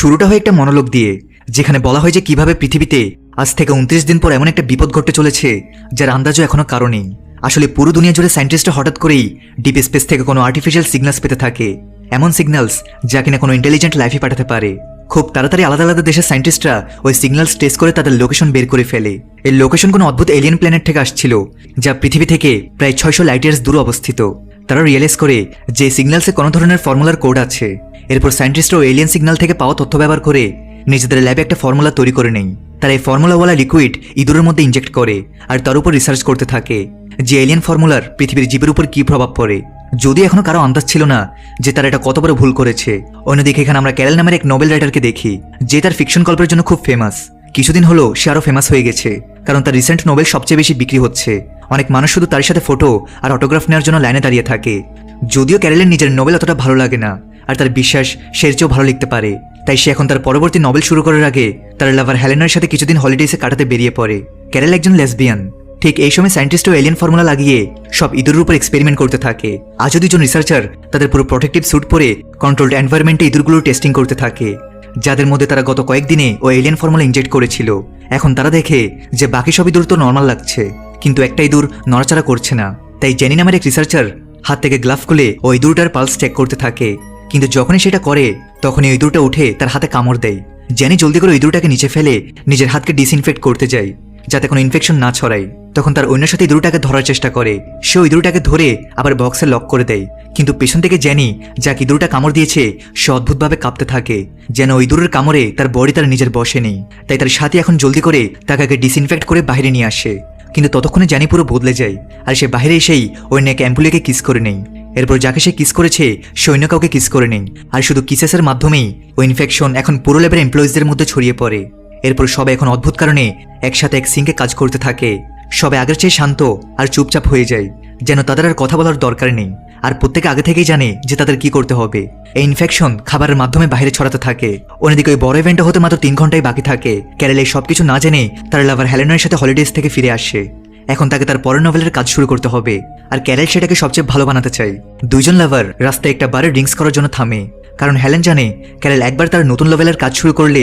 শুরুটা হয় একটা মনোলগ দিয়ে, যেখানে বলা হয় যে কিভাবে পৃথিবীতে আজ থেকে 29 দিন পর এমন একটা বিপদ ঘটতে চলেছে যার আন্দাজও এখনো কারো নেই। আসলে পুরো দুনিয়া জুড়ে সায়েন্টিস্টরা হঠাৎ করেই ডিপ স্পেস থেকে কোনো আর্টিফিশিয়াল সিগন্যালস পেতে থাকে, এমন সিগন্যালস যা কিনা কোনো ইন্টেলিজেন্ট লাইফই পাঠাতে পারে। খুব তাড়াতাড়ি আলাদা আলাদা দেশের সায়েন্টিস্টরা ওই সিগন্যালস টেস্ট করে তাদের লোকেশন বের করে ফেলে। এই লোকেশন কোনো অদ্ভুত এলিয়েন প্ল্যানেট থেকে আসছিল, যা পৃথিবী থেকে প্রায় 600 লাইট ইয়ার্স দূরে অবস্থিত। তারা রিয়েলাইজ করে যে সিগন্যালসে কোনো ধরনের ফর্মুলার কোড আছে। এরপর সায়েন্টিস্টরা ওই এলিয়েন সিগন্যাল থেকে পাওয়া তথ্য ব্যবহার করে নিজেদের ল্যাবে একটা ফর্মুলা তৈরি করে নেয়। তারা এই ফর্মুলাওয়ালা লিকুইড ইঁদুরের মধ্যে ইনজেক্ট করে আর তার উপর রিসার্চ করতে থাকে যে এলিয়েন ফর্মুলার পৃথিবীর জীবের উপর কি প্রভাব পড়ে। যদি এখনো কারো আন্দাজ ছিল না যে তারা এটা কত বড় ভুল করেছে। অন্যদিকে এখানে আমরা ক্যারেল নামের এক নোবেল রাইটারকে দেখি, যে তার ফিকশন গল্পের জন্য খুব ফেমাস। কিছুদিন হলো সে আরো ফেমাস হয়ে গেছে, কারণ তার রিসেন্ট নোবেল সবচেয়ে বেশি বিক্রি হচ্ছে। অনেক মানুষ শুধু তার সাথে ফটো আর অটোগ্রাফ নেওয়ার জন্য লাইনে দাঁড়িয়ে থাকে। যদিও ক্যারেলের নিজের নোবেল অতটা ভালো লাগে না, আর তার বিশ্বাস সে এর চেয়েও ভালো লিখতে পারে, তাই সে এখন তার পরবর্তী নোবেল শুরু করার আগে তার লাভার হেলেনার সাথে কিছুদিন হলিডেসে কাটাতে বেরিয়ে পড়ে। ক্যারেল একজন লেসবিয়ান। ঠিক এই সময় সায়েন্টিস্ট ও এলিয়েন ফর্মুলা লাগিয়ে সব ইঁদুরের উপর এক্সপেরিমেন্ট করতে থাকে। আজও দুজন রিসার্চার তাদের পুরো প্রোটেক্টিভ স্যুট পরে কন্ট্রোলড এনভায়রনমেন্টে ইঁদুরগুলোর টেস্টিং করতে থাকে, যাদের মধ্যে তারা গত কয়েকদিনে ও এলিয়েন ফর্মুলা ইনজেক্ট করেছিল। এখন তারা দেখে যে বাকি সব ইঁদুর তো নর্মাল লাগছে, কিন্তু একটা ইঁদুর নড়াচড়া করছে না। তাই জেনি নামের এক রিসার্চার হাত থেকে গ্লাভ খুলে ওই ইঁদুরটার পালস চেক করতে থাকে, কিন্তু যখনই সেটা করে তখনই ওই ইঁদুরটা উঠে তার হাতে কামড় দেয়। জেনি জলদি করে ওই ইঁদুরটাকে নিচে ফেলে নিজের হাতকে ডিসইনফেক্ট করতে যায়, যাতে কোনো ইনফেকশন না ছড়ায়। তখন তার অন্য সাথে ইঁদুরটাকে ধরার চেষ্টা করে। সে ওই ইঁদুরটাকে ধরে আবার বক্সে লক করে দেয়, কিন্তু পেছন থেকে জেনি যাকে ইঁদুরটা কামড় দিয়েছে সে অদ্ভুতভাবে কাঁপতে থাকে, যেন ওই ইঁদুরের কামড়ে তার বডি তার নিজের বসে নেই। তাই তার সাথী এখন জলদি করে তাকে আগে ডিসইনফেক্ট করে বাইরে নিয়ে আসে, কিন্তু ততক্ষণে জেনি পুরো বদলে যায় আর সে বাইরে এসেই ওই নেক অ্যাম্পুলিকে কিস করে নেয়। এরপর যাকে সে কিস করেছে সে অন্য কাউকে কিস করে নেয়, আর শুধু কিসেসের মাধ্যমেই ওই ইনফেকশন এখন পুরো লেভেলের এমপ্লয়িজদের মধ্যে ছড়িয়ে পড়ে। এরপর সবাই এখন অদ্ভুত কারণে একসাথে এক সিঙ্কে কাজ করতে থাকে। সবাই আগের চেয়ে শান্ত আর চুপচাপ হয়ে যায়, যেন তাদের আর কথা বলার দরকার নেই। আর প্রত্যেকে আগে থেকেই জানে যে তাদের কি করতে হবে। এই ইনফেকশন খাবারের মাধ্যমে বাইরে ছড়াতে থাকে। অন্যদিকে ওই বড় ইভেন্টটা হতে মাত্র 3 ঘন্টাই বাকি থাকে। ক্যারেল এই সবকিছু না জেনে তার লাভার হেলেনার সাথে হলিডেজ থেকে ফিরে আসে। এখন তাকে তার পরের নোভেলের কাজ শুরু করতে হবে, আর ক্যারেল সেটাকে সবচেয়ে ভালো বানাতে চায়। দুইজন লাভার রাস্তায় একটা বারে ড্রিঙ্কস করার জন্য থামে, কারণ হেলেন জানে ক্যারেল একবার তার নতুন নোভেলের কাজ শুরু করলে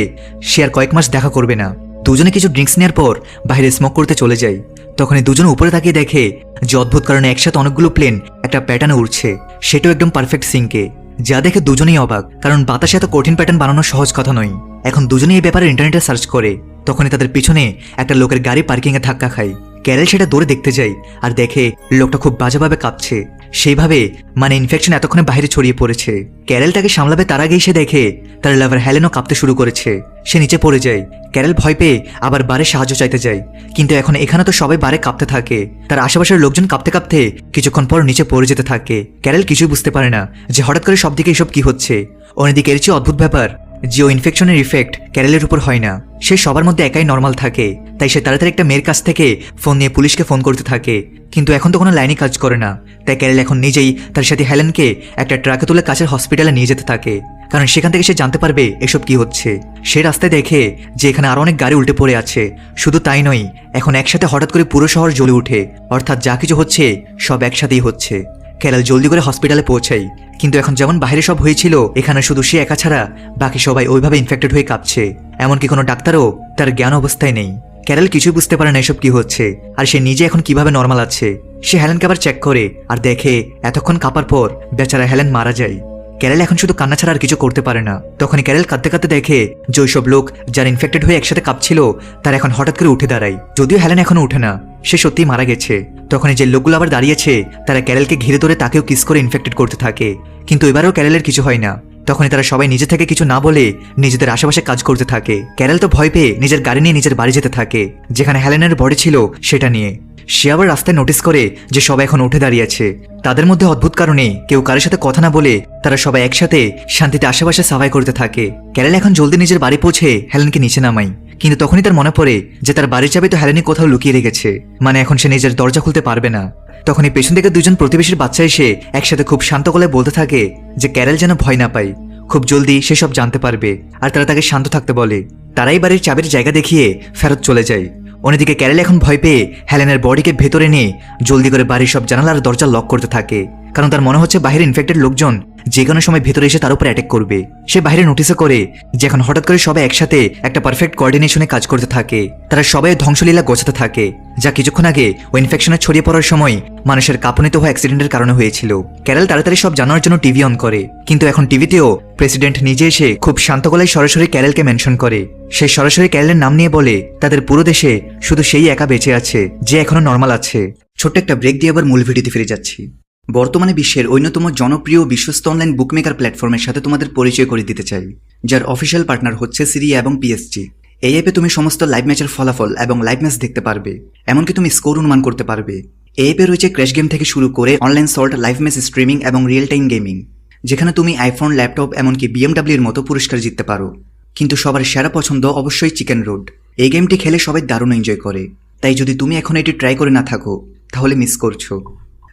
সে আর কয়েক মাস দেখা করবে না। দুজনে কিছু ড্রিঙ্কস নেওয়ার পর বাইরে স্মোক করতে চলে যায়। তখনই দুজনে উপরে তাকিয়ে দেখে যে অদ্ভুত কারণে একসাথে অনেকগুলো প্লেন একটা প্যাটার্নে উড়ছে, সেটাও একদম পারফেক্ট সিঙ্কে। যা দেখে দুজনেই অবাক, কারণ বাতাসে এত কঠিন প্যাটার্ন বানানো সহজ কথা নয়। এখন দুজনেই এই ব্যাপারে ইন্টারনেটে সার্চ করে। তখনই তাদের পিছনে একটা লোকের গাড়ি পার্কিংয়ে ধাক্কা খায়। ক্যারেল সেটা দৌড়ে দেখতে যায় আর দেখে লোকটা খুব বাজেভাবে কাঁপছে, সেইভাবে মানে ইনফেকশন এতক্ষণে বাইরে ছড়িয়ে পড়েছে। ক্যারেল তাকে সামলাবে তার আগেই সে দেখে তার লাভার হেলেনও কাঁপতে শুরু করেছে। সে নিচে পড়ে যায়। ক্যারেল ভয় পেয়ে আবার বারে সাহায্য চাইতে যায়, কিন্তু এখন এখানে তো সবাই বারে কাঁপতে থাকে। তার আশেপাশের লোকজন কাঁপতে কাঁপতে কিছুক্ষণ পর নিচে পড়ে যেতে থাকে। ক্যারেল কিছুই বুঝতে পারে না যে হঠাৎ করে সব দিকে এসব কি হচ্ছে। অন্যদিকে এর চেয়ে অদ্ভুত ব্যাপার যে ও ইনফেকশনের ইফেক্ট ক্যারেলের উপর হয় না। সে সবার মধ্যে একাই নর্মাল থাকে, তাই সে তাড়াতাড়ি একটা মেয়ের কাছ থেকে ফোন নিয়ে পুলিশকে ফোন করতে থাকে, কিন্তু এখন তো কোনো লাইনই কাজ করে না। তাই ক্যারেল এখন নিজেই তার সাথে হেলেনকে একটা ট্রাকে তুলে কাছের হসপিটালে নিয়ে যেতে থাকে, কারণ সেখান থেকে সে জানতে পারবে এসব কি হচ্ছে। সে রাস্তায় দেখে যে এখানে আরো অনেক গাড়ি উল্টে পড়ে আছে। শুধু তাই নয়, এখন একসাথে হঠাৎ করে পুরো শহর জ্বলে ওঠে, অর্থাৎ যা কিছু হচ্ছে সব একসাথেই হচ্ছে। ক্যারেল জলদি করে হসপিটালে পৌঁছায়, কিন্তু এখন যেমন বাইরে সব হয়েছিল এখানে শুধু সে একা ছাড়া বাকি সবাই ওইভাবে ইনফেক্টেড হয়ে কাঁপছে। এমনকি কোনো ডাক্তারও তার জ্ঞান অবস্থায় নেই। ক্যারেল কিছুই বুঝতে পারে না এসব কি হচ্ছে, আর সে নিজে এখন কিভাবে নর্মাল আছে। সে হেলেনকে আবার চেক করে আর দেখে এতক্ষণ কাঁপার পর বেচারা হেলেন মারা যায়। ক্যারেল এখন শুধু কান্না ছাড়া আর কিছু করতে পারে না। তখনই ক্যারেল কাঁদতে কাঁদতে দেখে যে ওইসব লোক যারা ইনফেক্টেড হয়ে একসাথে কাঁপছিল তারা এখন হঠাৎ করে উঠে দাঁড়ায়। যদিও হেলেন এখনো উঠে না, সে সত্যিই মারা গেছে। তখনই যে লোকগুলো আবার দাঁড়িয়েছে তারা ক্যারেলকে ঘিরে ধরে তাকেও কিস করে ইনফেক্টেড করতে থাকে, কিন্তু এবারেও ক্যারেলের কিছু হয় না। তখনই তারা সবাই নিজে থেকে কিছু না বলে নিজেদের আশেপাশে কাজ করতে থাকে। ক্যারেল তো ভয় পেয়ে নিজের গাড়ি নিয়ে নিজের বাড়ি যেতে থাকে, যেখানে হেলেনের বডি ছিল সেটা নিয়ে। সে আবার রাস্তায় নোটিস করে যে সবাই এখন উঠে দাঁড়িয়েছে। তাদের মধ্যে অদ্ভুত কারণে কেউ কারোর সাথে কথা না বলে তারা সবাই একসাথে শান্তিতে আশেপাশে সাফাই করতে থাকে। ক্যারেল এখন জলদি নিজের বাড়ি পৌঁছে হেলেনকে নিচে নামায়, কিন্তু তখনই তার মনে পড়ে যে তার বাড়ির চাবি তো হেলেনই কোথাও লুকিয়ে রেখেছে, মানে এখন সে নিজের দরজা খুলতে পারবে না। তখনই পেছন থেকে দুজন প্রতিবেশীর বাচ্চা এসে একসাথে খুব শান্ত গলায় বলতে থাকে যে ক্যারেল যেন ভয় না পায়, খুব জলদি সে সব জানতে পারবে, আর তারা তাকে শান্ত থাকতে বলে। তারাই বাড়ির চাবির জায়গা দেখিয়ে ফেরত চলে যায়। অন্যদিকে ক্যারেল এখন ভয় পেয়ে হেলেনের বডিকে ভেতরে নিয়ে জলদি করে বাড়ির সব জানালা আর দরজা লক করতে থাকে, কারণ তার মনে হচ্ছে বাইরের ইনফেক্টেড লোকজন যে কোনো সময় ভেতরে এসে তার উপর অ্যাটাক করবে। সে বাইরে নোটিসও করে যে এখন হঠাৎ করে সবাই একসাথে একটা পারফেক্ট কোঅর্ডিনেশনে কাজ করতে থাকে। তারা সবাই ধ্বংসলীলা গোছাতে থাকে, যা কিছুক্ষণ আগে ওই ইনফেকশনে ছড়িয়ে পড়ার সময় মানুষের কাঁপুনিতে হওয়া অ্যাক্সিডেন্টের কারণে হয়েছিল। ক্যারেল তাড়াতাড়ি সব জানার জন্য টিভি অন করে, কিন্তু এখন টিভিতেও প্রেসিডেন্ট নিজে এসে খুব শান্ত গলায় সরাসরি ক্যারেলকে মেনশন করে। সে সরাসরি ক্যারেলের নাম নিয়ে বলে তাদের পুরো দেশে শুধু সেই একা বেঁচে আছে যে এখনো নর্মাল আছে। ছোট্ট একটা ব্রেক দিয়ে আবার মূল ভিডিওতে ফিরে যাচ্ছি। বর্তমানে বিশ্বের অন্যতম জনপ্রিয় বিশ্বস্ত অনলাইন বুকমেকার প্ল্যাটফর্মের সাথে তোমাদের পরিচয় করে দিতে চাই, যার অফিসিয়াল পার্টনার হচ্ছে সিরিয়া এবং পিএসজি। এই অ্যাপে তুমি সমস্ত লাইভ ম্যাচের ফলাফল এবং লাইভ ম্যাচ দেখতে পারবে, এমনকি তুমি স্কোর অনুমান করতে পারবে। এই অ্যাপে রয়েছে ক্র্যাশ গেম থেকে শুরু করে online salt, live match streaming এবং রিয়েল টাইম গেমিং, যেখানে তুমি আইফোন, ল্যাপটপ এমনকি BMW এর মতো পুরস্কার জিততে পারো। কিন্তু সবার সেরা পছন্দ অবশ্যই চিকেন রোড। এই গেমটি খেলে সবাই দারুণ এনজয় করে, তাই যদি তুমি এখন এটি ট্রাই করে না থাকো তাহলে মিস করছো।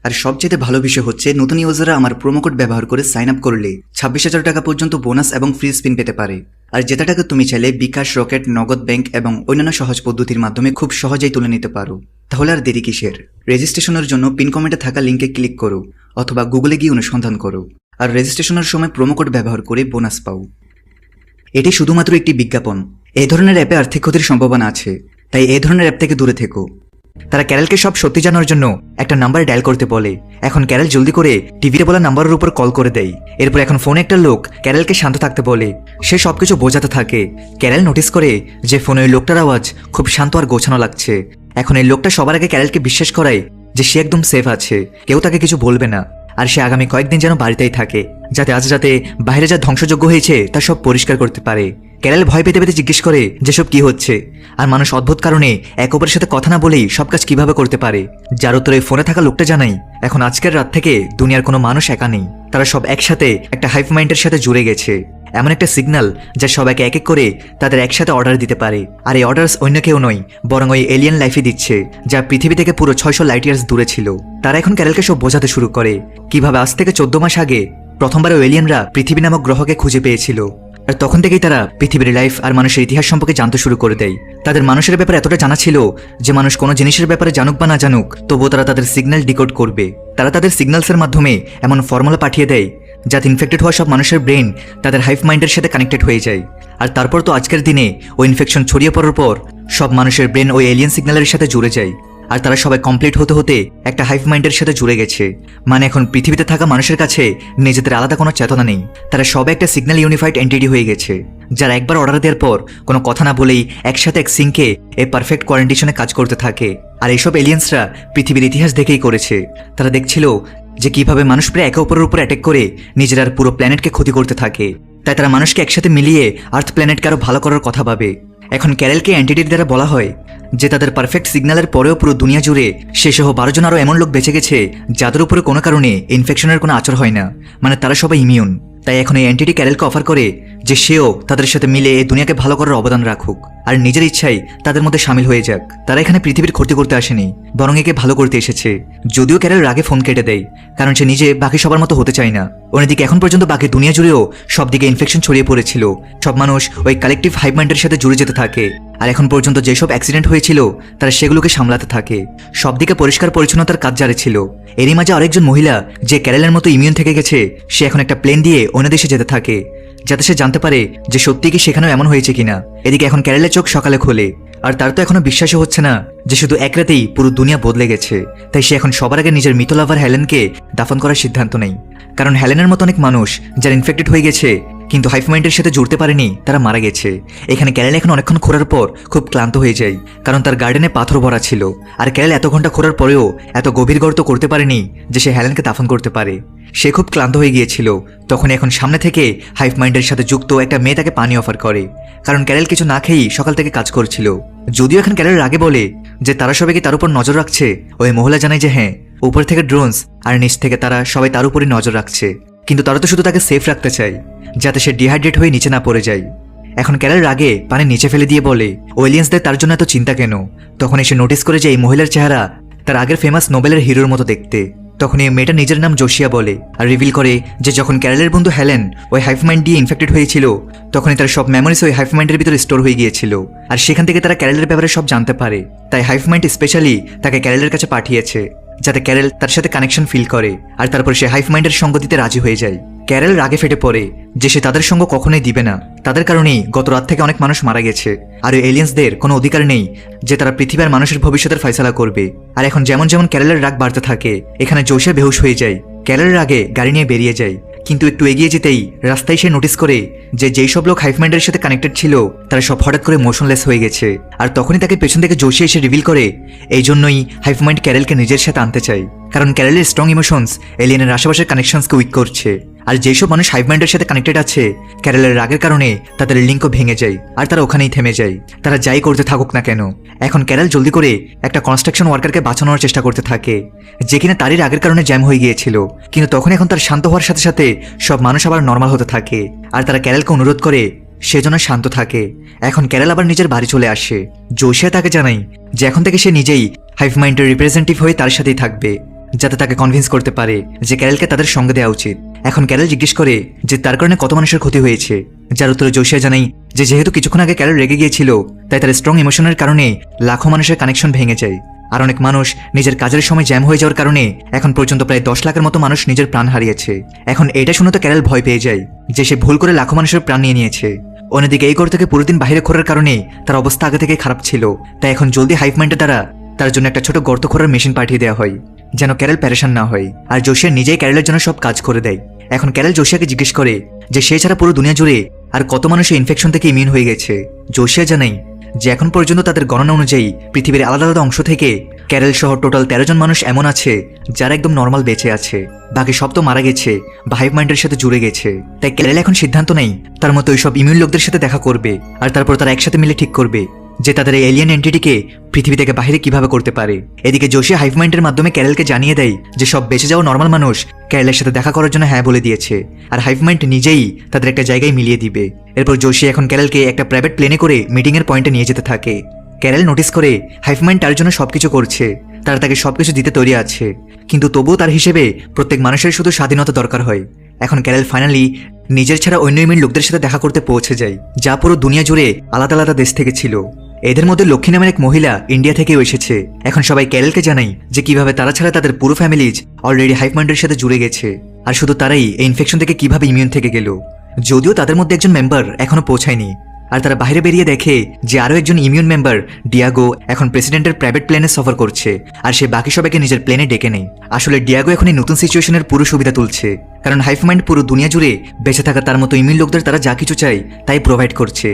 আর সবচেয়ে ভালো বিষয় হচ্ছে নতুন ইউজাররা আমার প্রোমো কোড ব্যবহার করে সাইন আপ করলে 26,000 টাকা পর্যন্ত বোনাস এবং ফ্রি স্পিন পেতে পারে। আর যেটা টাকা তুমি চাইলে বিকাশ, রকেট, নগদ ব্যাংক এবং অন্যান্য সহজ পদ্ধতির মাধ্যমে খুব সহজেই তুলে নিতে পারো। তাহলে আর দেরি কিসের? রেজিস্ট্রেশনের জন্য পিন কমেন্টে থাকা লিঙ্কে ক্লিক করো অথবা গুগলে গিয়ে অনুসন্ধান করো, আর রেজিস্ট্রেশনের সময় প্রোমো কোড ব্যবহার করে বোনাস পাও। এটি শুধুমাত্র একটি বিজ্ঞাপন। এই ধরনের অ্যাপে আর্থিক ক্ষতির সম্ভাবনা আছে, তাই এই ধরনের অ্যাপ থেকে দূরে থেকো। তারা ক্যারেলকে সব সত্যি জানার জন্য একটা নাম্বার ডায়াল করতে বলে। এখন ক্যারেল জলদি করে টিভিতে বলা নাম্বারের উপর কল করে দেয়। এরপর এখন ফোনে একটা লোক ক্যারেলকে শান্ত থাকতে বলে। সে সবকিছু বোঝাতে থাকে। ক্যারেল নোটিস করে যে ফোনে ওই লোকটার আওয়াজ খুব শান্ত আর গোছানো লাগছে। এখন এই লোকটা সবার আগে ক্যারেলকে বিশ্বাস করায় যে সে একদম সেফ আছে, কেউ তাকে কিছু বলবে না, আর সে আগামী কয়েকদিন যেন বাড়িতেই থাকে, যাতে আজ রাতে বাইরে যা ধ্বংসযোগ্য হয়েছে তা সব পরিষ্কার করতে পারে। ক্যারেল ভয় পেতে পেতে জিজ্ঞেস করে যেসব কি হচ্ছে, আর মানুষ অদ্ভুত কারণে এক অপরের সাথে কথা না বলেই সব কাজ কিভাবে করতে পারে। যার উত্তরে ফোনে থাকা লোকটা জানাই এখন আজকের রাত থেকে দুনিয়ার কোনো মানুষ একা নেই, তারা সব একসাথে একটা হাইভ মাইন্ডের সাথে জুড়ে গেছে। এমন একটা সিগন্যাল যা সবাইকে এক এক করে তাদের একসাথে অর্ডার দিতে পারে। আর এই অর্ডারস অন্য কেউ নয়, বরং ওই এলিয়েন লাইফই দিচ্ছে, যা পৃথিবী থেকে পুরো 600 লাইট ইয়ার্স দূরে ছিল। তারা এখন ক্যারেলকে সব বোঝাতে শুরু করে কিভাবে আজ থেকে 14 মাস আগে প্রথমবার ওই এলিয়েনরা পৃথিবী নামক গ্রহকে খুঁজে পেয়েছিল। আর তখন থেকেই তারা পৃথিবীর লাইফ আর মানুষের ইতিহাস সম্পর্কে জানতে শুরু করে দেয়। তাদের মানুষের ব্যাপারে এতটা জানা ছিল যে মানুষ কোনো জিনিসের ব্যাপারে জানুক বা না জানুক, তবুও তারা তাদের সিগন্যাল ডিকোড করবে। তারা তাদের সিগন্যালসের মাধ্যমে এমন ফর্মুলা পাঠিয়ে দেয় যাতে ইনফেক্টেড হওয়া সব মানুষের ব্রেন তাদের হাইভ মাইন্ডের সাথে কানেক্টেড হয়ে যায়। আর তারপর তো আজকের দিনে ওই ইনফেকশন ছড়িয়ে পড়ার পর সব মানুষের ব্রেন ওই এলিয়েন সিগন্যালের সাথে জুড়ে যায়। আর তারা সবাই কমপ্লিট হতে হতে একটা হাইভ মাইন্ডের সাথে জুড়ে গেছে। মানে এখন পৃথিবীতে থাকা মানুষের কাছে নিজেদের আলাদা কোনো চেতনা নেই, তারা সবাই একটা সিগন্যাল ইউনিফাইড এন্টিটি হয়ে গেছে, যারা একবার অর্ডার দেওয়ার পর কোনো কথা না বলেই একসাথে এক সিঙ্কে এই পারফেক্ট কোয়ারেন্টিশনে কাজ করতে থাকে। আর এইসব এলিয়েন্সরা পৃথিবীর ইতিহাস দেখেই করেছে। তারা দেখছিল যে কিভাবে মানুষ প্রায় একে অপরের উপর অ্যাটাক করে নিজেরা পুরো প্ল্যানেটকে ক্ষতি করতে থাকে। তাই তারা মানুষকে একসাথে মিলিয়ে আর্থ প্ল্যানেটকে আরো ভালো করার কথা ভাবে। এখন ক্যারেলকে এন্টিটির দ্বারা বলা হয় যে তাদের পারফেক্ট সিগন্যালের পরেও পুরো দুনিয়া জুড়ে সে সহ 12 জন আরও এমন লোক বেঁচে গেছে যাদের উপরে কোনো কারণে ইনফেকশনের কোনো আচর হয় না, মানে তারা সবাই ইমিউন। তাই এখন এই এন্টিটি ক্যারেলকে অফার করে যে সেও তাদের সাথে মিলে এই দুনিয়াকে ভালো করার অবদান রাখুক আর নিজের ইচ্ছাই তাদের মধ্যে সামিল হয়ে যাক। তারা এখানে পৃথিবীর ক্ষতি করতে আসেনি, বরং একে ভালো করতে এসেছে। যদিও ক্যারেল রাগে ফোন কেটে দেয়, কারণ সে নিজে বাকি সবার মতো হতে চায় না। অন্যদিকে এখন পর্যন্ত বাকি দুনিয়া জুড়েও সব দিকে ইনফেকশন ছড়িয়ে পড়েছিল। সব মানুষ ওই কালেকটিভ হাইভ মাইন্ডের সাথে জুড়ে যেতে থাকে। আর এখন পর্যন্ত যেসব অ্যাক্সিডেন্ট হয়েছিল তারা সেগুলোকে সামলাতে থাকে। সব দিকে পরিষ্কার পরিচ্ছন্নতার কাজ জারি ছিল। এরই মাঝে আরেকজন মহিলা যে ক্যারেলের মতো ইমিউন থেকে গেছে, সে এখন একটা প্লেন দিয়ে অন্য দেশে যেতে থাকে যাতে সে জানতে পারে যে সত্যি কি সেখানেও এমন হয়েছে কিনা। এদিকে এখন ক্যারেলের চোখ সকালে খোলে, আর তার তো এখনো বিশ্বাসই হচ্ছে না যে শুধু এক রাতেই পুরো দুনিয়া বদলে গেছে। তাই সে এখন সবার আগে নিজের মৃত লাভার হেলেনকে দাফন করার সিদ্ধান্ত নেয়, কারণ হেলেনের মতো অনেক মানুষ যারা ইনফেক্টেড হয়ে গেছে কিন্তু হাইভ মাইন্ডের সাথে জুড়তে পারেনি, তারা মারা গেছে। এখানে ক্যারেল এখন অনেকক্ষণ ঘোরার পর খুব ক্লান্ত হয়ে যায়, কারণ তার গার্ডেনে পাথর ভরা ছিল। আর ক্যারেল এত ঘন্টা ঘোরার পরেও এত গভীর গর্ত করতে পারেনি যে সে হেলেনকে দাফন করতে পারে। সে খুব ক্লান্ত হয়ে গিয়েছিল। তখন এখন সামনে থেকে হাইভ মাইন্ডের সাথে যুক্ত একটা মেয়ে তাকে পানি অফার করে, কারণ ক্যারেল কিছু না খেয়েই সকাল থেকে কাজ করছিল। যদিও এখন ক্যারেল রাগে বলে যে তারা সবাইকে তার উপর নজর রাখছে, ওই মহিলা জানায় যে হ্যাঁ, উপর থেকে ড্রোনস আর নিচ থেকে তারা সবাই তার উপরই নজর রাখছে, কিন্তু তারা তো শুধু তাকে সেফ রাখতে চায় যাতে সে ডিহাইড্রেট হয়ে নিচে না পড়ে যায়। এখন ক্যারেল রাগে পানি নিচে ফেলে দিয়ে বলে ওয়েলিয়ান্সদের তার জন্য এত চিন্তা কেন। তখন এসে নোটিস করে যে এই মহিলার চেহারা তার আগের ফেমাস নোবেলের হিরোর মতো দেখতে। তখন এই মেয়েটা নিজের নাম জোশিয়া বলে আর রিভিল করে যে যখন ক্যারেলের বন্ধু হেলেন ওই হাইভ মাইন্ড দিয়ে ইনফেক্টেড হয়েছিল, তখনই তার সব মেমোরিজ ওই হাইভ মাইন্ডের ভিতরে স্টোর হয়ে গিয়েছিল। আর সেখান থেকে তারা ক্যারেলের ব্যাপারে সব জানতে পারে। তাই হাইভ মাইন্ড স্পেশালি তাকে ক্যারেলের কাছে পাঠিয়েছে যাতে ক্যারেল তার সাথে কানেকশন ফিল করে, আর তারপর সে হাইভ মাইন্ডের সঙ্গ দিতে রাজি হয়ে যায়। ক্যারেল রাগে ফেটে পড়ে যে সে তাদের সঙ্গ কখনোই দিবে না। তাদের কারণেই গত রাত থেকে অনেক মানুষ মারা গেছে, আর ওই এলিয়েন্সদের কোনো অধিকার নেই যে তারা পৃথিবীর মানুষের ভবিষ্যতের ফয়সালা করবে। আর এখন যেমন যেমন ক্যারেলের রাগ বাড়তে থাকে, এখানে জোশে বেহুশ হয়ে যায়। ক্যারেলের রাগে গাড়ি নিয়ে বেরিয়ে যায়, কিন্তু একটু এগিয়ে যেতেই রাস্তায় সে নোটিস করে যে যেই সব লোক হাইভ মাইন্ডের সাথে কানেক্টেড ছিল তারা সব হঠাৎ করে মোশনলেস হয়ে গেছে। আর তখনই তাকে পেছন থেকে জোশে এসে রিভিল করে এই জন্যই হাইভ মাইন্ড ক্যারেলকে নিজের সাথে আনতে চায়, কারণ ক্যারেলের স্ট্রং ইমোশনস এলিয়েনের আশেপাশের কানেকশনসকে উইক করছে। আর যেসব মানুষ হাইভ মাইন্ডের সাথে কানেক্টেড আছে, ক্যারেলের রাগের কারণে তাদের লিঙ্কও ভেঙে যায়, আর তারা ওখানেই থেমে যায়, তারা যাই করতে থাকুক না কেন। এখন ক্যারেল জলদি করে একটা কনস্ট্রাকশন ওয়ার্কারকে বাঁচানোর চেষ্টা করতে থাকে, যে কিনা তারই রাগের কারণে জ্যাম হয়ে গিয়েছিল। কিন্তু তখন এখন তার শান্ত হওয়ার সাথে সাথে সব মানুষ আবার নর্মাল হতে থাকে, আর তারা ক্যারেলকে অনুরোধ করে সেজন্য শান্ত থাকে। এখন ক্যারেল আবার নিজের বাড়ি চলে আসে। জোশিয়া তাকে জানায় যে এখন থেকে সে নিজেই হাইভ মাইন্ডের রিপ্রেজেন্টেটিভ হয়ে তার সাথেই থাকবে, যাতে তাকে কনভিন্স করতে পারে যে ক্যারেলকে তাদের সঙ্গে দেওয়া উচিত। এখন ক্যারেল জিজ্ঞেস করে যে তার কারণে কত মানুষের ক্ষতি হয়েছে, যার উত্তরে জোশিয়া জানাই যে যেহেতু কিছুক্ষণ আগে ক্যারেল রেগে গিয়েছিল, তাই তার স্ট্রং ইমোশনের কারণে লাখো মানুষের কানেকশন ভেঙে যায়। আর অনেক মানুষ নিজের কাজের সময় জ্যাম হয়ে যাওয়ার কারণে এখন পর্যন্ত প্রায় 10 লাখের মতো মানুষ নিজের প্রাণ হারিয়েছে। এখন এটা শুনে তো ক্যারেল ভয় পেয়ে যায় যে সে ভুল করে লাখো মানুষের প্রাণ নিয়ে নিয়েছে। অন্যদিকে এই ঘর থেকে পুরোদিন বাইরে খোঁড়ার কারণে তার অবস্থা আগে থেকে খারাপ ছিল, তাই এখন জলদি হাইভ মাইন্ডের দ্বারা তার জন্য একটা ছোট গর্ত খোঁড়ার মেশিন পাঠিয়ে দেওয়া হয়, যেন ক্যারেল প্যারেশান না হয়। আর জোশিয়া নিজেই ক্যারেলের জন্য সব কাজ করে দেয়। এখন ক্যারেল জোশিয়াকে জিজ্ঞেস করে যে সে ছাড়া পুরো দুনিয়া জুড়ে আর কত মানুষ এই ইনফেকশন থেকে ইমিউন হয়ে গেছে। জোশিয়া জানাই যে এখন পর্যন্ত তাদের গণনা অনুযায়ী পৃথিবীর আলাদা আলাদা অংশ থেকে ক্যারেল সহ টোটাল 13 জন মানুষ এমন আছে যারা একদম নর্মাল বেঁচে আছে, বাকি সব তো মারা গেছে বা হাইভ মাইন্ডের সাথে জুড়ে গেছে। তাই ক্যারেল এখন সিদ্ধান্ত নেই তার মতো ওইসব ইমিউন লোকদের সাথে দেখা করবে, আর তারপর তারা একসাথে মিলে ঠিক করবে যে তাদের এই এলিয়েন এন্টিটিকে পৃথিবী থেকে বাইরে কিভাবে করতে পারে। এদিকে জোশিয়া হাইভ মাইন্ডের মাধ্যমে ক্যারেলকে জানিয়ে দেয় যে সব বেঁচে যাওয়া নর্মাল মানুষ ক্যারেলের সাথে দেখা করার জন্য হ্যাঁ বলে দিয়েছে, আর হাইভ মাইন্ড নিজেই তাদের একটা জায়গায় মিলিয়ে দিবে। এরপর জোশিয়া এখন ক্যারেলকে একটা প্রাইভেট প্লেনে করে মিটিং এর পয়েন্টে নিয়ে যেতে থাকে। ক্যারেল নোটিস করে হাইভ মাইন্ড তার জন্য সবকিছু করছে, তারা তাকে সবকিছু দিতে তৈরি আছে, কিন্তু তবুও তার হিসেবে প্রত্যেক মানুষের শুধু স্বাধীনতা দরকার হয়। এখন ক্যারেল ফাইনালি নিজের ছাড়া অন্য ইমিউন লোকদের সাথে দেখা করতে পৌঁছে যায়, যা পুরো দুনিয়া জুড়ে আলাদা আলাদা দেশ থেকে ছিল। এদের মধ্যে লক্ষ্মী নামের এক মহিলা ইন্ডিয়া থেকেও এসেছে। এখন সবাই ক্যারেলকে জানাই যে কিভাবে তারা ছাড়া তাদের পুরো ফ্যামিলিজ অলরেডি হাইভ মাইন্ডের সাথে জুড়ে গেছে, আর শুধু তারাই এই ইনফেকশন থেকে কিভাবে ইমিউন থেকে গেল, যদিও তাদের মধ্যে একজন মেম্বার এখনো পৌঁছায়নি। আর তারা বাইরে বেরিয়ে দেখে যে আরও একজন ইমিউন মেম্বার ডিয়াগো এখন প্রেসিডেন্টের প্রাইভেট প্লেনে সফর করছে, আর সে বাকি সবাইকে নিজের প্লেনে ডেকে নেয়। আসলে ডিয়াগো এখন এই নতুন সিচুয়েশনের পুরো সুবিধা তুলছে, কারণ হাইভ মাইন্ড পুরো দুনিয়া জুড়ে বেঁচে থাকা তার মতো ইমিউন লোকদের তারা যা কিছু চায় তাই প্রোভাইড করছে।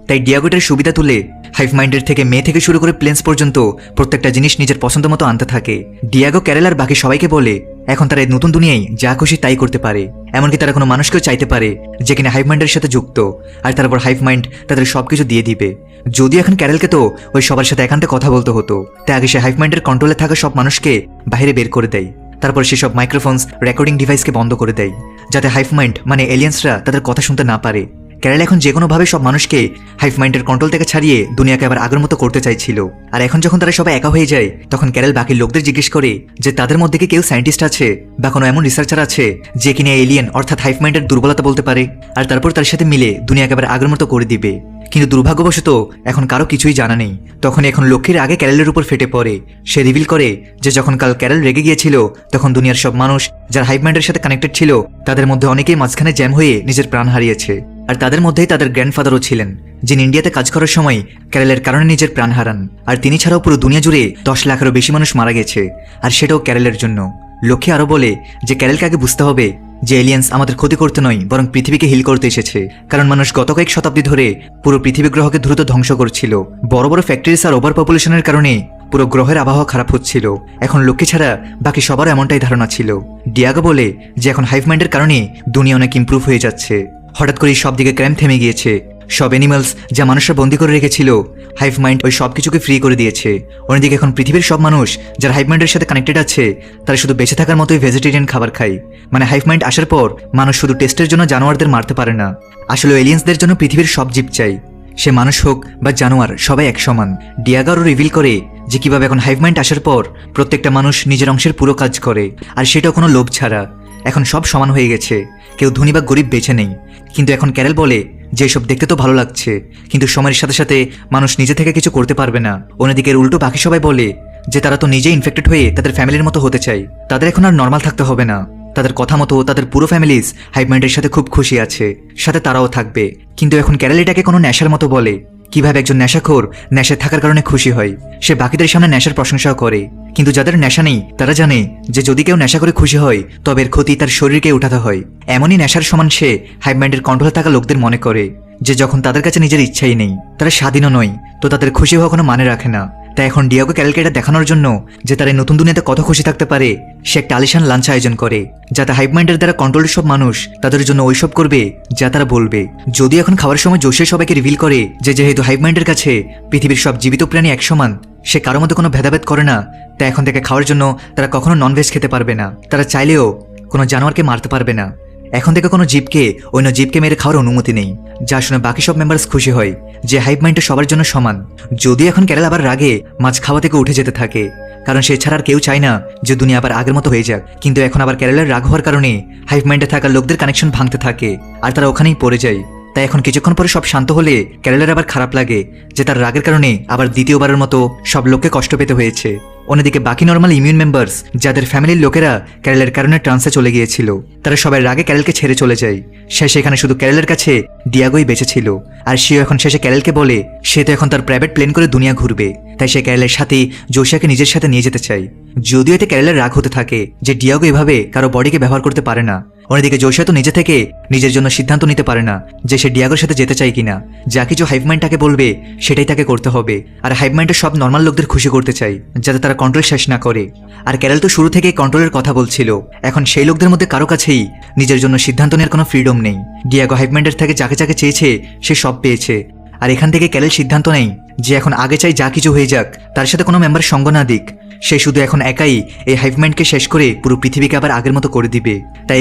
তাই ডিয়াগোটার সুবিধা তুলে হাইভ মাইন্ডের থেকে মেয়ে থেকে শুরু করে প্লেন্স পর্যন্ত প্রত্যেকটা জিনিস নিজের পছন্দ মতো আনতে থাকে। ডিয়াগো ক্যারেল আর বাকি সবাইকে বলে এখন তারা এই নতুন দুনিয়ায় যা খুশি তাই করতে পারে, এমনকি তারা কোনো মানুষকেও চাইতে পারে যে কিনা হাইভ মাইন্ডের সাথে যুক্ত, আর তারপর হাইভ মাইন্ড তাদের সবকিছু দিয়ে দিবে। যদিও এখন ক্যারেলকে তো ওই সবার সাথে একান্তে কথা বলতে হতো, তাই আগে সে হাইভ মাইন্ডের কন্ট্রোলে থাকা সব মানুষকে বাইরে বের করে দেয়। তারপর সেসব মাইক্রোফোনস রেকর্ডিং ডিভাইসকে বন্ধ করে দেয়, যাতে হাইভ মাইন্ড মানে এলিয়েন্সরা তাদের কথা শুনতে না পারে। ক্যারেল এখন যে কোনোভাবে সব মানুষকে হাইভ মাইন্ডের কন্ট্রোল থেকে ছাড়িয়ে দুনিয়াকে আবার আগের মতো করতে চাইছিল। আর এখন যখন তারা সবাই একা হয়ে যায়, তখন ক্যারেল বাকি লোকদের জিজ্ঞেস করে যে তাদের মধ্যে কি কেউ সায়েন্টিস্ট আছে বা কোনো এমন রিসার্চার আছে যে কিনা এলিয়েন অর্থাৎ হাইভ মাইন্ডের দুর্বলতা বলতে পারে, আর তারপর তার সাথে মিলে দুনিয়াকে আবার আগের মতো করে দিবে। কিন্তু দুর্ভাগ্যবশত এখন কারো কিছুই জানা নেই। তখন এখন লক্ষ্মীর আগে ক্যারেলের উপর ফেটে পড়ে। সে রিভিল করে যে যখন কাল ক্যারেল রেগে গিয়েছিল, তখন দুনিয়ার সব মানুষ যারা হাইভ মাইন্ডের সাথে কানেক্টেড ছিল তাদের মধ্যে অনেকেই মাঝখানে জ্যাম হয়ে নিজের প্রাণ হারিয়েছে, আর তাদের মধ্যেই তাদের গ্র্যান্ডফাদারও ছিলেন, যিনি ইন্ডিয়াতে কাজ করার সময় ক্যারেলের কারণে নিজের প্রাণ হারান। আর তিনি ছাড়াও পুরো দুনিয়া জুড়ে 10 লাখেরও বেশি মানুষ মারা গেছে, আর সেটাও ক্যারেলের জন্য। লক্ষ্মী আরও বলে যে ক্যারেলকে আগে বুঝতে হবে যে এলিয়েন্স আমাদের ক্ষতি করতে নয়, বরং পৃথিবীকে হিল করতে এসেছে, কারণ মানুষ গত কয়েক শতাব্দী ধরে পুরো পৃথিবী গ্রহকে দ্রুত ধ্বংস করছিল। বড় বড় ফ্যাক্টরিজ আর ওভার পপুলেশনের কারণে পুরো গ্রহের আবহাওয়া খারাপ হচ্ছিল। এখন লক্ষ্মী ছাড়া বাকি সবারও এমনটাই ধারণা ছিল। ডিয়াগো বলে যে এখন হাইভ মাইন্ডের কারণে দুনিয়া অনেক ইমপ্রুভ হয়ে যাচ্ছে। হঠাৎ করে সব দিকে ক্রাইম থেমে গিয়েছে। সব অ্যানিমালস যা মানুষরা বন্দী করে রেখেছিল, হাইভ মাইন্ড ওই সব কিছুকে ফ্রি করে দিয়েছে। অন্যদিকে এখন পৃথিবীর সব মানুষ যারা হাইভ মাইন্ডের সাথে কানেক্টেড আছে, তারা শুধু বেঁচে থাকার মতোই ভেজিটেরিয়ান খাবার খায়। মানে হাইভ মাইন্ড আসার পর মানুষ শুধু টেস্টের জন্য জানোয়ারদের মারতে পারে না, আসলে এলিয়েন্সদের জন্য পৃথিবীর সব জীব চাই, সে মানুষ হোক বা জানোয়ার, সবাই এক সমান। ডিয়াগো রিভিল করে যে কিভাবে এখন হাইভ মাইন্ড আসার পর প্রত্যেকটা মানুষ নিজের অংশের পুরো কাজ করে, আর সেটাও কোনো লোভ ছাড়া। এখন সব সমান হয়ে গেছে, কেউ ধনী বা গরিব বেছে নেই। কিন্তু এখন ক্যারেল বলে যে সব দেখতে তো ভালো লাগছে, কিন্তু সময়ের সাথে সাথে মানুষ নিজে থেকে কিছু করতে পারবে না। অন্যদিকে উল্টো বাকি সবাই বলে যে তারা তো নিজেই ইনফেক্টেড হয়ে তাদের ফ্যামিলির মতো হতে চায়। তাদের এখন আর নর্মাল থাকতে হবে না। তাদের কথা মতো তাদের পুরো ফ্যামিলিজ হাইভ মাইন্ডের সাথে খুব খুশি আছে, সাথে তারাও থাকবে। কিন্তু এখন ক্যারেল এটাকে কোনো নেশার মতো বলে। কিভাবে একজন নেশাখোর নেশায় থাকার কারণে খুশি হয়, সে বাকিদের সামনে নেশার প্রশংসাও করে। কিন্তু যাদের নেশা নেই তারা জানে যে যদি কেউ নেশা করে খুশি হয় তবে এর ক্ষতি তার শরীরকে উঠাতে হয়। এমনই নেশার সমান সে হাইভ মাইন্ডের কন্ট্রোলে থাকা লোকদের মনে করে যে যখন তাদের কাছে নিজের ইচ্ছাই নেই, তারা স্বাধীনও নয়, তো তাদের খুশি হওয়া কোনো মানে রাখে না। তাই এখন ডিয়াগো ক্যারেলকে এটা দেখানোর জন্য যে তারা এই নতুন দুনিয়াতে কত খুশি থাকতে পারে, সে একটা আলিশান লাঞ্চ আয়োজন করে, যাতে হাইভ মাইন্ডের দ্বারা কন্ট্রোলের সব মানুষ তাদের জন্য ওইসব করবে যা তারা বলবে। যদিও এখন খাওয়ার সময় জোশিয়া সবাইকে রিভিল করে যে যেহেতু হাইভ মাইন্ডের কাছে পৃথিবীর সব জীবিত প্রাণী এক সমান, সে কারোর মধ্যে কোনো ভেদাভেদ করে না, তাই এখন থেকে খাওয়ার জন্য তারা কখনো ননভেজ খেতে পারবে না। তারা চাইলেও কোনো জানোয়ারকে মারতে পারবে না। এখন থেকে কোনো জীবকে অন্য জীবকে মেরে খাওয়ার অনুমতি নেই, যা শুনে বাকি সব মেম্বার্স খুশি হয় যে হাইভ মাইন্ডটা সবার জন্য সমান। যদিও এখন ক্যারেল আবার রাগে মাছ খাওয়া থেকে উঠে যেতে থাকে, কারণ সে ছাড়া আর কেউ চায় না যে দুনিয়া আবার আগের মতো হয়ে যাক। কিন্তু এখন আবার ক্যারেলের রাগ হওয়ার কারণে হাইভ মাইন্ডে থাকা লোকদের কানেকশন ভাঙতে থাকে, আর তারা ওখানেই পড়ে যায়। তাই এখন কিছুক্ষণ পরে সব শান্ত হলে ক্যারেলের আবার খারাপ লাগে যে তার রাগের কারণে আবার দ্বিতীয়বারের মতো সব লোককে কষ্ট পেতে হয়েছে। অন্যদিকে বাকি নর্মাল ইমিউন মেম্বার্স যাদের ফ্যামিলির লোকেরা ক্যারেলের কারণে ট্রান্সে চলে গিয়েছিল, তারা সবাই রাগে ক্যারেলকে ছেড়ে চলে যায়। সে সেখানে শুধু ক্যারেলের কাছে ডিয়াগোই বেঁচে ছিল, আর সেও এখন শেষে ক্যারেলকে বলে সে তো এখন তার প্রাইভেট প্লেন করে দুনিয়া ঘুরবে, তাই সে ক্যারেলের সাথে জোশিয়াকে নিজের সাথে নিয়ে যেতে চায়। যদিও এতে ক্যারেলের রাগ হতে থাকে যে ডিয়াগো এভাবে কারো বডিকে ব্যবহার করতে পারে না। অন্যদিকে জোশিয়া তো নিজে থেকে নিজের জন্য সিদ্ধান্ত নিতে পারে না যে সে ডিয়াগোর সাথে যেতে চায় কিনা। যা কিছু হাইভ মাইন্ড তাকে বলবে সেটাই তাকে করতে হবে, আর হাইভ মাইন্ডের সব নর্মাল লোকদের খুশি করতে চাই যাতে তারা কন্ট্রোল শেষ না করে। আর ক্যারেল তো শুরু থেকেই কন্ট্রোলের কথা বলছিল, এখন সেই লোকদের মধ্যে কারো কাছেই নিজের জন্য সিদ্ধান্ত নেওয়ার কোনো ফ্রিডম নেই। ডিয়াগো হাইভ মাইন্ডের থেকে যাকে যাকে চেয়েছে সে সব পেয়েছে, আর এখান থেকে ক্যারেল সিদ্ধান্ত নেই যে এখন আগে চাই যা কিছু হয়ে যাক, তার সাথে কোনো মেম্বার সঙ্গ না দিক। সে শুধু এখন একাই এই হাইভ মাইন্ডকে শেষ করে পুরো পৃথিবীকে আবার আগের মতো করে দিবে। তাই